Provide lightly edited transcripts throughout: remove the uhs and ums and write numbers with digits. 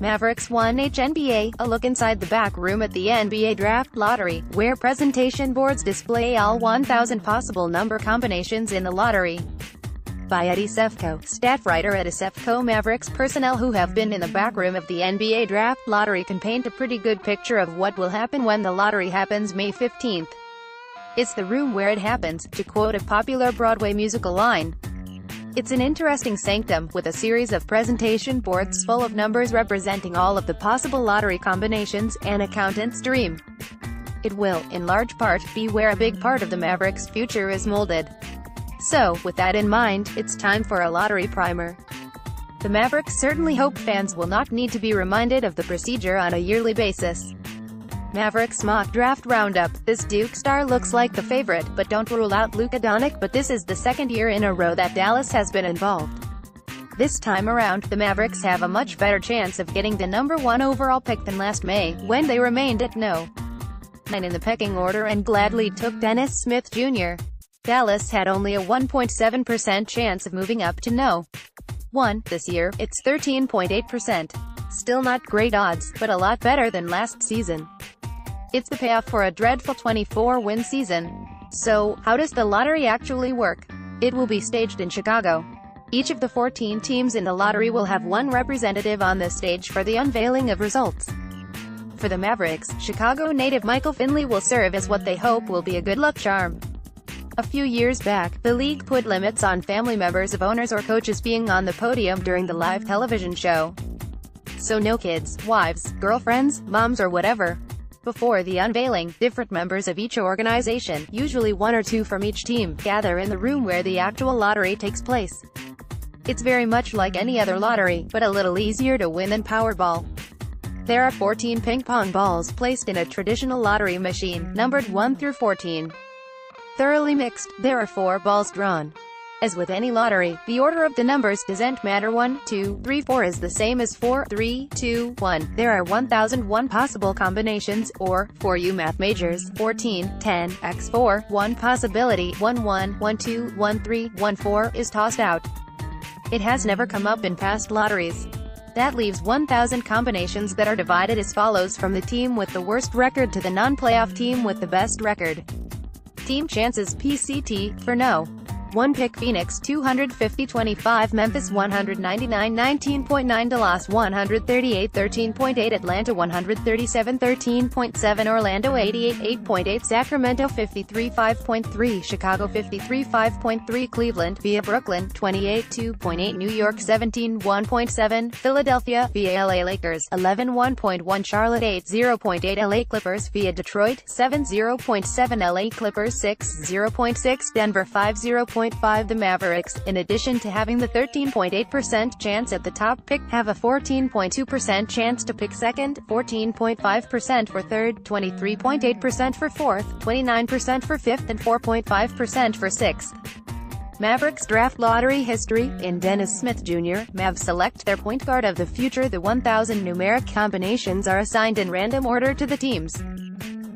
Mavericks 1H NBA, a look inside the back room at the NBA Draft Lottery, where presentation boards display all 1,000 possible number combinations in the lottery. By Eddie Sefko, staff writer. Eddie Sefko. Mavericks personnel who have been in the back room of the NBA Draft Lottery can paint a pretty good picture of what will happen when the lottery happens May 15th. It's the room where it happens, to quote a popular Broadway musical line. It's an interesting sanctum, with a series of presentation boards full of numbers representing all of the possible lottery combinations, an accountant's dream. It will, in large part, be where a big part of the Mavericks' future is molded. So, with that in mind, it's time for a lottery primer. The Mavericks certainly hope fans will not need to be reminded of the procedure on a yearly basis. Mavericks mock draft roundup. This Duke star looks like the favorite, but don't rule out Luka Doncic. But this is the second year in a row that Dallas has been involved. This time around, the Mavericks have a much better chance of getting the number 1 overall pick than last May, when they remained at No. 9 in the pecking order and gladly took Dennis Smith Jr. Dallas had only a 1.7% chance of moving up to No. 1. This year, it's 13.8%. Still not great odds, but a lot better than last season. It's the payoff for a dreadful 24-win season. So, how does the lottery actually work? It will be staged in Chicago. Each of the 14 teams in the lottery will have one representative on the stage for the unveiling of results. For the Mavericks, Chicago native Michael Finley will serve as what they hope will be a good luck charm. A few years back, the league put limits on family members of owners or coaches being on the podium during the live television show. So no kids, wives, girlfriends, moms or whatever. Before the unveiling, different members of each organization, usually 1 or 2 from each team, gather in the room where the actual lottery takes place. It's very much like any other lottery, but a little easier to win than Powerball. There are 14 ping-pong balls placed in a traditional lottery machine, numbered 1 through 14. Thoroughly mixed, there are 4 balls drawn. As with any lottery, the order of the numbers doesn't matter. 1, 2, 3, 4 is the same as 4, 3, 2, 1. There are 1001 possible combinations, or, for you math majors, 14, 10, x 4, 1 possibility, 1 1, 1 2, 1 3, 1 4 is tossed out. It has never come up in past lotteries. That leaves 1,000 combinations that are divided as follows from the team with the worst record to the non-playoff team with the best record. Team chances PCT, for No. 1 pick Phoenix 250-25, Memphis 199-19.9, Dallas 138-13.8, Atlanta 137-13.7, Orlando 88-8.8, Sacramento 53-5.3, Chicago 53-5.3, Cleveland via Brooklyn 28-2.8, New York 17-1.7, Philadelphia via LA Lakers 11-1.1, Charlotte 8-0.8, LA Clippers via Detroit 7-0.7, LA Clippers 6-0.6, Denver 5-0.5. The Mavericks, in addition to having the 13.8% chance at the top pick, have a 14.2% chance to pick second, 14.5% for third, 23.8% for fourth, 29% for fifth and 4.5% for sixth. Mavericks draft lottery history. In Dennis Smith Jr., Mavs select their point guard of the future. The 1,000 numeric combinations are assigned in random order to the teams.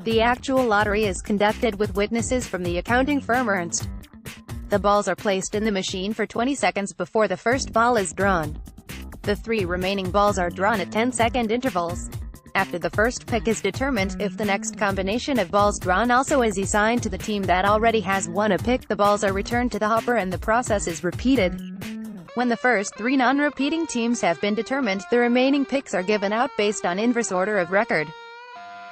The actual lottery is conducted with witnesses from the accounting firm Ernst. The balls are placed in the machine for 20 seconds before the first ball is drawn. The 3 remaining balls are drawn at 10-second intervals. After the first pick is determined, if the next combination of balls drawn also is assigned to the team that already has won a pick, the balls are returned to the hopper and the process is repeated. When the first 3 non-repeating teams have been determined, the remaining picks are given out based on inverse order of record.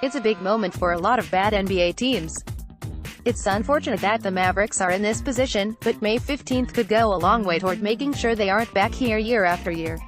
It's a big moment for a lot of bad NBA teams. It's unfortunate that the Mavericks are in this position, but May 15th could go a long way toward making sure they aren't back here year after year.